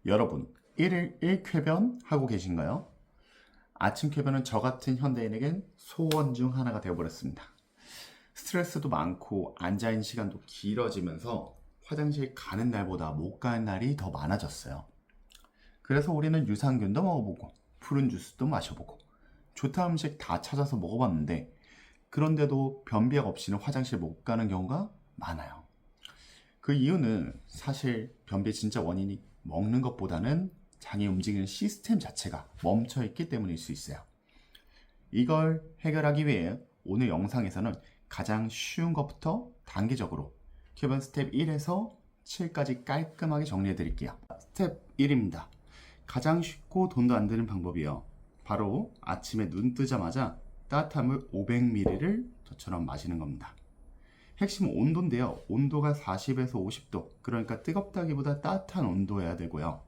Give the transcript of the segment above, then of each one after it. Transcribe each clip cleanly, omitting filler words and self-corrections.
여러분, 1일 1쾌변 하고 계신가요? 아침 쾌변은 저 같은 현대인에겐 소원 중 하나가 되어버렸습니다. 스트레스도 많고 앉아있는 시간도 길어지면서 화장실 가는 날보다 못 가는 날이 더 많아졌어요. 그래서 우리는 유산균도 먹어보고 푸른 주스도 마셔보고 좋다 음식 다 찾아서 먹어봤는데 그런데도 변비약 없이는 화장실 못 가는 경우가 많아요. 그 이유는 사실 변비의 진짜 원인이 먹는 것보다는 장이 움직이는 시스템 자체가 멈춰있기 때문일 수 있어요. 이걸 해결하기 위해 오늘 영상에서는 가장 쉬운 것부터 단계적으로 쾌변 스텝 1에서 7까지 깔끔하게 정리해 드릴게요. 스텝 1입니다. 가장 쉽고 돈도 안 드는 방법이요. 바로 아침에 눈 뜨자마자 따뜻한 물 500ml를 저처럼 마시는 겁니다. 핵심 온도인데요. 온도가 40에서 50도, 그러니까 뜨겁다기보다 따뜻한 온도여야 되고요.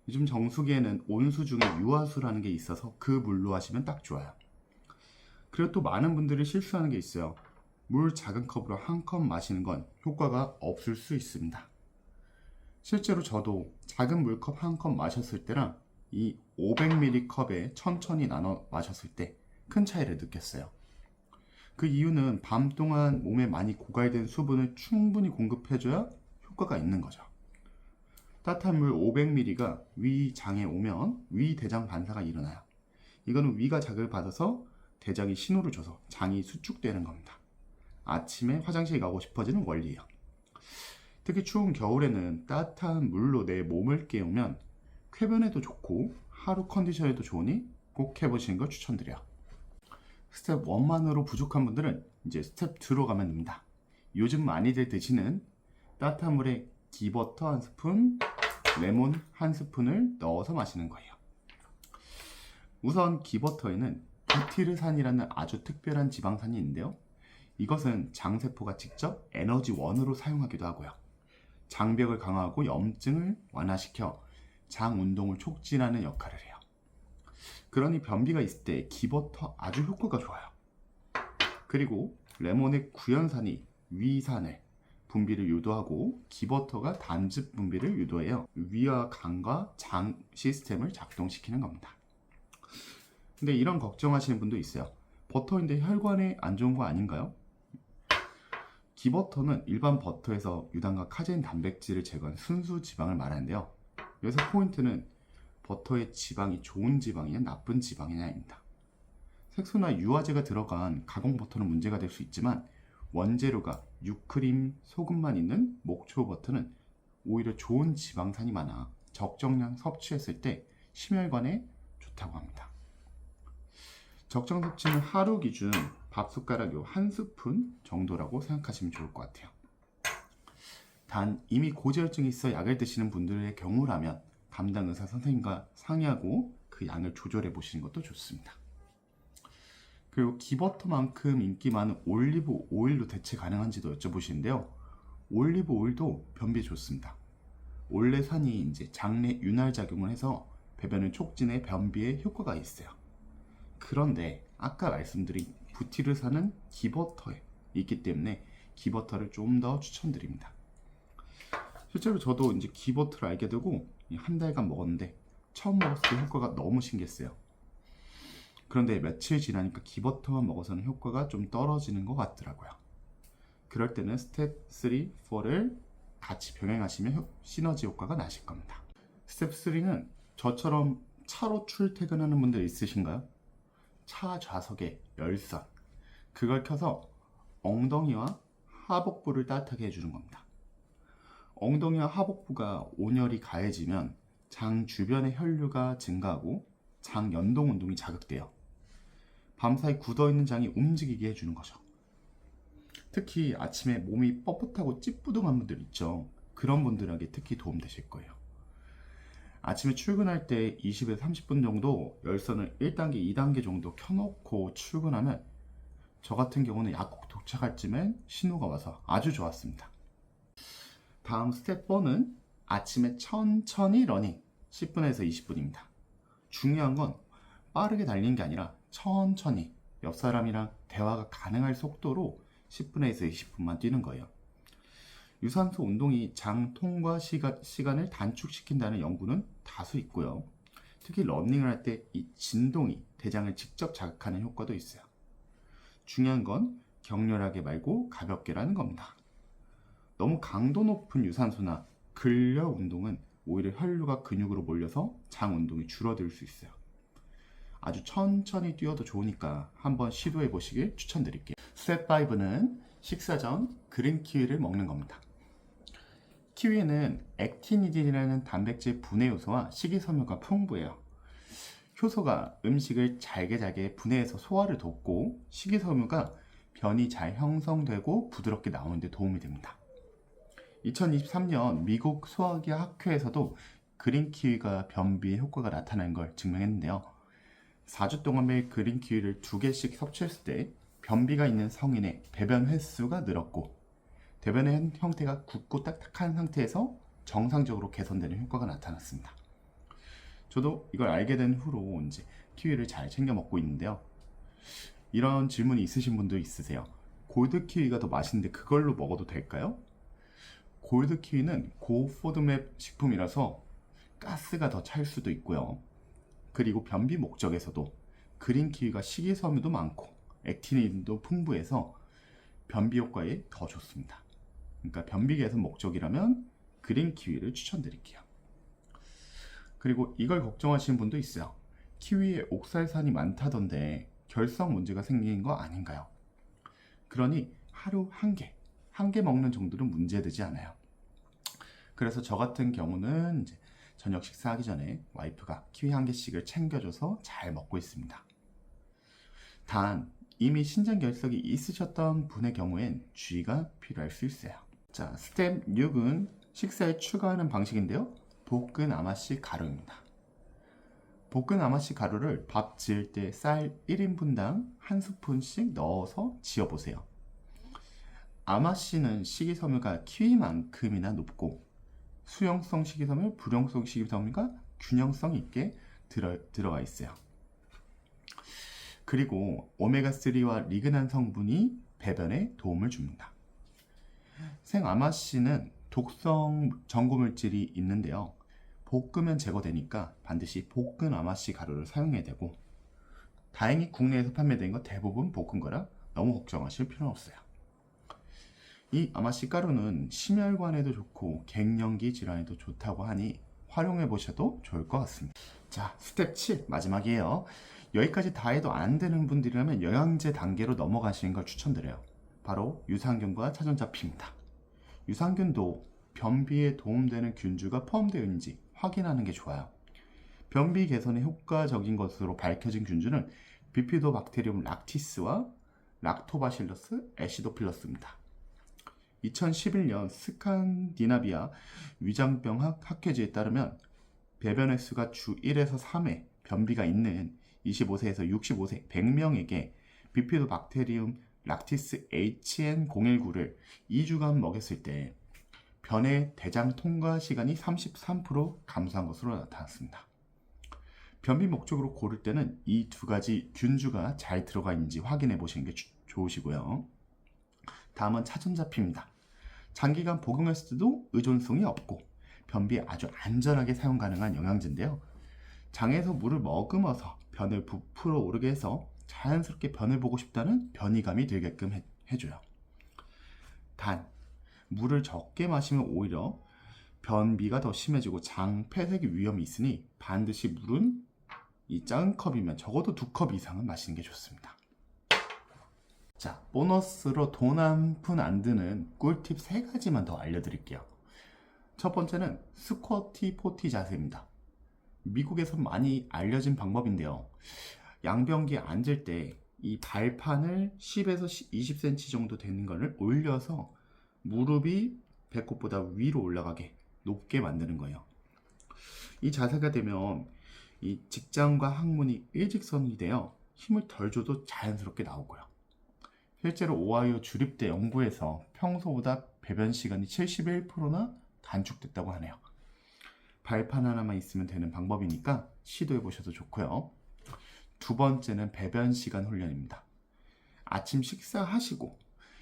요즘 정수기에는 온수 중에 유화수라는 게 있어서 그 물로 하시면 딱 좋아요. 그리고 또 많은 분들이 실수하는 게 있어요. 물 작은 컵으로 한 컵 마시는 건 효과가 없을 수 있습니다. 실제로 저도 작은 물컵 한 컵 마셨을 때랑 이 500ml 컵에 천천히 나눠 마셨을 때 큰 차이를 느꼈어요. 그 이유는 밤 동안 몸에 많이 고갈된 수분을 충분히 공급해줘야 효과가 있는 거죠. 따뜻한 물 500ml가 위장에 오면 위대장 반사가 일어나요. 이거는 위가 자극을 받아서 대장이 신호를 줘서 장이 수축되는 겁니다. 아침에 화장실 가고 싶어지는 원리예요. 특히 추운 겨울에는 따뜻한 물로 내 몸을 깨우면 쾌변에도 좋고 하루 컨디션에도 좋으니 꼭 해보시는 걸 추천드려요. 스텝 1만으로 부족한 분들은 이제 스텝 2로 가면 됩니다. 요즘 많이들 드시는 따뜻한 물에 기버터 한 스푼, 레몬 한 스푼을 넣어서 마시는 거예요. 우선 기버터에는 부티르산이라는 아주 특별한 지방산이 있는데요. 이것은 장세포가 직접 에너지원으로 사용하기도 하고요. 장벽을 강화하고 염증을 완화시켜 장 운동을 촉진하는 역할을 해요. 그러니 변비가 있을 때 기버터 아주 효과가 좋아요. 그리고 레몬의 구연산이 위산을 분비를 유도하고 기버터가 단즙 분비를 유도해요. 위와 간과 장 시스템을 작동시키는 겁니다. 근데 이런 걱정하시는 분도 있어요. 버터인데 혈관에 안 좋은 거 아닌가요? 기버터는 일반 버터에서 유당과 카제인 단백질을 제거한 순수 지방을 말하는데요. 여기서 포인트는 버터의 지방이 좋은 지방이냐 나쁜 지방이냐입니다. 색소나 유화제가 들어간 가공 버터는 문제가 될 수 있지만 원재료가 유크림, 소금만 있는 목초 버터는 오히려 좋은 지방산이 많아 적정량 섭취했을 때 심혈관에 좋다고 합니다. 적정 섭취는 하루 기준 밥숟가락 한 스푼 정도라고 생각하시면 좋을 것 같아요. 단 이미 고지혈증이 있어 약을 드시는 분들의 경우라면 담당 의사 선생님과 상의하고 그 양을 조절해 보시는 것도 좋습니다. 그리고 기버터만큼 인기 많은 올리브 오일로 대체 가능한지도 여쭤보시는데요. 올리브 오일도 변비에 좋습니다. 올레산이 이제 장내 윤활 작용을 해서 배변을 촉진해 변비에 효과가 있어요. 그런데 아까 말씀드린 부티르산은 기버터에 있기 때문에 기버터를 좀 더 추천드립니다. 실제로 저도 이제 기버터를 알게 되고 한 달간 먹었는데 처음 먹었을 때 효과가 너무 신기했어요. 그런데 며칠 지나니까 기버터만 먹어서는 효과가 좀 떨어지는 것 같더라고요. 그럴 때는 스텝 3, 4를 같이 병행하시면 시너지 효과가 나실 겁니다. 스텝 3는 저처럼 차로 출퇴근하는 분들 있으신가요? 차 좌석에 열선, 그걸 켜서 엉덩이와 하복부를 따뜻하게 해주는 겁니다. 엉덩이와 하복부가 온열이 가해지면 장 주변의 혈류가 증가하고 장 연동 운동이 자극돼요. 밤사이 굳어있는 장이 움직이게 해주는 거죠. 특히 아침에 몸이 뻣뻣하고 찌뿌둥한 분들 있죠. 그런 분들에게 특히 도움되실 거예요. 아침에 출근할 때 20에서 30분 정도 열선을 1단계, 2단계 정도 켜놓고 출근하면 저 같은 경우는 약국 도착할 쯤엔 신호가 와서 아주 좋았습니다. 다음 스텝 4는 아침에 천천히 러닝 10분에서 20분입니다. 중요한 건 빠르게 달리는 게 아니라 천천히 옆 사람이랑 대화가 가능할 속도로 10분에서 20분만 뛰는 거예요. 유산소 운동이 장 통과 시간을 단축시킨다는 연구는 다수 있고요. 특히 러닝을 할 때 이 진동이 대장을 직접 자극하는 효과도 있어요. 중요한 건 격렬하게 말고 가볍게라는 겁니다. 너무 강도 높은 유산소나 근력 운동은 오히려 혈류가 근육으로 몰려서 장 운동이 줄어들 수 있어요. 아주 천천히 뛰어도 좋으니까 한번 시도해 보시길 추천드릴게요. 스텝 5는 식사 전 그린 키위를 먹는 겁니다. 키위에는 액티니딘이라는 단백질 분해 요소와 식이섬유가 풍부해요. 효소가 음식을 잘게 분해해서 소화를 돕고, 식이섬유가 변이 잘 형성되고 부드럽게 나오는 데 도움이 됩니다. 2023년 미국 소화기학 학회에서도 그린 키위가 변비에 효과가 나타나는 걸 증명했는데요. 4주 동안 매일 그린 키위를 2개씩 섭취했을 때 변비가 있는 성인의 배변 횟수가 늘었고, 배변의 형태가 굳고 딱딱한 상태에서 정상적으로 개선되는 효과가 나타났습니다. 저도 이걸 알게 된 후로 이제 키위를 잘 챙겨 먹고 있는데요. 이런 질문이 있으신 분도 있으세요. 골드 키위가 더 맛있는데 그걸로 먹어도 될까요? 골드 키위는 고포도맵 식품이라서 가스가 더 찰 수도 있고요. 그리고 변비 목적에서도 그린 키위가 식이섬유도 많고 액티닌도 풍부해서 변비 효과에 더 좋습니다. 그러니까 변비 개선 목적이라면 그린 키위를 추천드릴게요. 그리고 이걸 걱정하시는 분도 있어요. 키위에 옥살산이 많다던데 결석 문제가 생기는 거 아닌가요? 그러니 하루 한 개 먹는 정도는 문제되지 않아요. 그래서 저 같은 경우는 이제 저녁 식사하기 전에 와이프가 키위 한 개씩을 챙겨줘서 잘 먹고 있습니다. 단 이미 신장 결석이 있으셨던 분의 경우엔 주의가 필요할 수 있어요. 자, 스텝 6은 식사에 추가하는 방식인데요. 볶은 아마씨 가루입니다. 볶은 아마씨 가루를 밥 지을 때 쌀 1인분당 1스푼씩 넣어서 지어보세요. 아마씨는 식이섬유가 키위만큼이나 높고, 수용성 식이섬유, 불용성 식이섬유가 균형성 있게 들어가 있어요. 그리고 오메가3와 리그난 성분이 배변에 도움을 줍니다. 생아마씨는 독성 전구물질이 있는데요. 볶으면 제거되니까 반드시 볶은 아마씨 가루를 사용해야 되고, 다행히 국내에서 판매된 거 대부분 볶은 거라 너무 걱정하실 필요는 없어요. 이 아마씨 가루는 심혈관에도 좋고 갱년기 질환에도 좋다고 하니 활용해 보셔도 좋을 것 같습니다. 자, 스텝 7 마지막이에요. 여기까지 다 해도 안 되는 분들이라면 영양제 단계로 넘어가시는 걸 추천드려요. 바로 유산균과 차전자피입니다. 유산균도 변비에 도움되는 균주가 포함되어 있는지 확인하는 게 좋아요. 변비 개선에 효과적인 것으로 밝혀진 균주는 비피도박테리움 락티스와 락토바실러스 애시도필러스입니다. 2011년 스칸디나비아 위장병학 학회지에 따르면 배변 횟수가 주 1에서 3회 변비가 있는 25세에서 65세 100명에게 비피도박테리움 락티스 HN019를 2주간 먹였을 때 변의 대장 통과 시간이 33% 감소한 것으로 나타났습니다. 변비 목적으로 고를 때는 이 두 가지 균주가 잘 들어가 있는지 확인해 보시는 게 좋으시고요. 다음은 차전자피입니다. 장기간 복용했을 때도 의존성이 없고 변비에 아주 안전하게 사용 가능한 영양제인데요. 장에서 물을 머금어서 변을 부풀어 오르게 해서 자연스럽게 변을 보고 싶다는 변이감이 들게끔 해줘요. 단, 물을 적게 마시면 오히려 변비가 더 심해지고 장 폐색의 위험이 있으니 반드시 물은 이 작은 컵이면 적어도 2컵 이상은 마시는 게 좋습니다. 자, 보너스로 돈 한 푼 안 드는 꿀팁 3가지만 더 알려드릴게요. 첫 번째는 스쿼티 포티 자세입니다. 미국에서 많이 알려진 방법인데요. 양변기에 앉을 때 이 발판을 10에서 20cm 정도 되는 것을 올려서 무릎이 배꼽보다 위로 올라가게 높게 만드는 거예요. 이 자세가 되면 이 직장과 항문이 일직선이 되어 힘을 덜 줘도 자연스럽게 나오고요. 실제로 오하이오 주립대 연구에서 평소보다 배변 시간이 71%나 단축됐다고 하네요. 발판 하나만 있으면 되는 방법이니까 시도해 보셔도 좋고요. 두 번째는 배변 시간 훈련입니다. 아침 식사하시고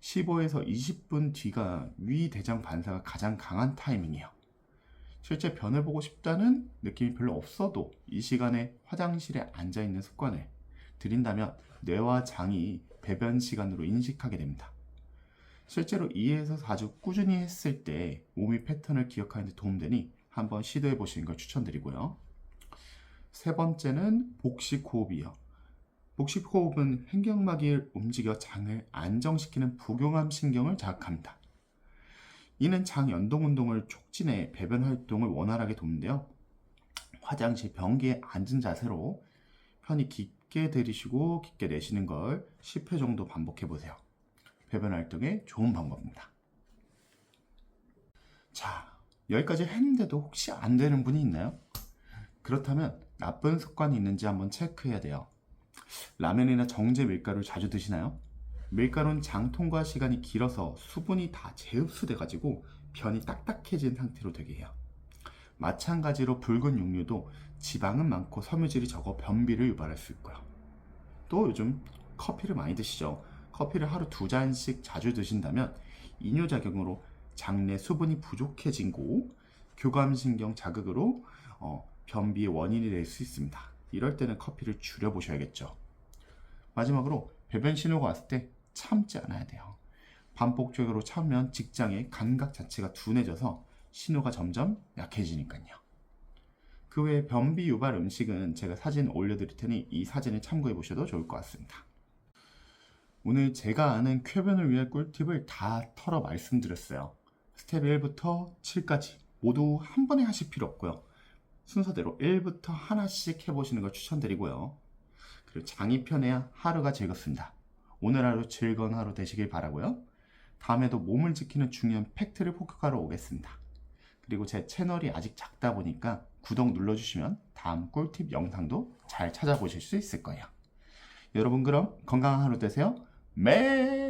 15에서 20분 뒤가 위대장 반사가 가장 강한 타이밍이에요. 실제 변을 보고 싶다는 느낌이 별로 없어도 이 시간에 화장실에 앉아있는 습관을 들인다면 뇌와 장이 배변 시간으로 인식하게 됩니다. 실제로 2에서 4주 꾸준히 했을 때 몸이 패턴을 기억하는 데 도움되니 한번 시도해 보시는 걸 추천드리고요. 세 번째는 복식호흡이요. 복식호흡은 횡격막을 움직여 장을 안정시키는 부경함 신경을 자극합니다. 이는 장 연동 운동을 촉진해 배변 활동을 원활하게 돕는데요. 화장실 변기에 앉은 자세로 편히 깊게 들이쉬고 깊게 내쉬는 걸 10회 정도 반복해 보세요. 배변 활동에 좋은 방법입니다. 자, 여기까지 했는데도 혹시 안 되는 분이 있나요? 그렇다면 나쁜 습관이 있는지 한번 체크해야 돼요. 라면이나 정제 밀가루를 자주 드시나요? 밀가루는 장 통과 시간이 길어서 수분이 다 재흡수돼 가지고 변이 딱딱해진 상태로 되게 해요. 마찬가지로 붉은 육류도 지방은 많고 섬유질이 적어 변비를 유발할 수 있고요. 또 요즘 커피를 많이 드시죠? 커피를 하루 2잔씩 자주 드신다면 이뇨작용으로 장내 수분이 부족해지고 교감신경 자극으로 변비의 원인이 될 수 있습니다. 이럴 때는 커피를 줄여보셔야겠죠. 마지막으로 배변 신호가 왔을 때 참지 않아야 돼요. 반복적으로 참으면 직장의 감각 자체가 둔해져서 신호가 점점 약해지니까요. 그 외에 변비 유발 음식은 제가 사진 올려드릴 테니 이 사진을 참고해 보셔도 좋을 것 같습니다. 오늘 제가 아는 쾌변을 위한 꿀팁을 다 털어 말씀드렸어요. 스텝 1부터 7까지 모두 한 번에 하실 필요 없고요. 순서대로 1부터 하나씩 해보시는 걸 추천드리고요. 그리고 장이 편해야 하루가 즐겁습니다. 오늘 하루 즐거운 하루 되시길 바라고요. 다음에도 몸을 지키는 중요한 팩트를 폭격하러 오겠습니다. 그리고 제 채널이 아직 작다 보니까 구독 눌러주시면 다음 꿀팁 영상도 잘 찾아보실 수 있을 거예요. 여러분 그럼 건강한 하루 되세요. 매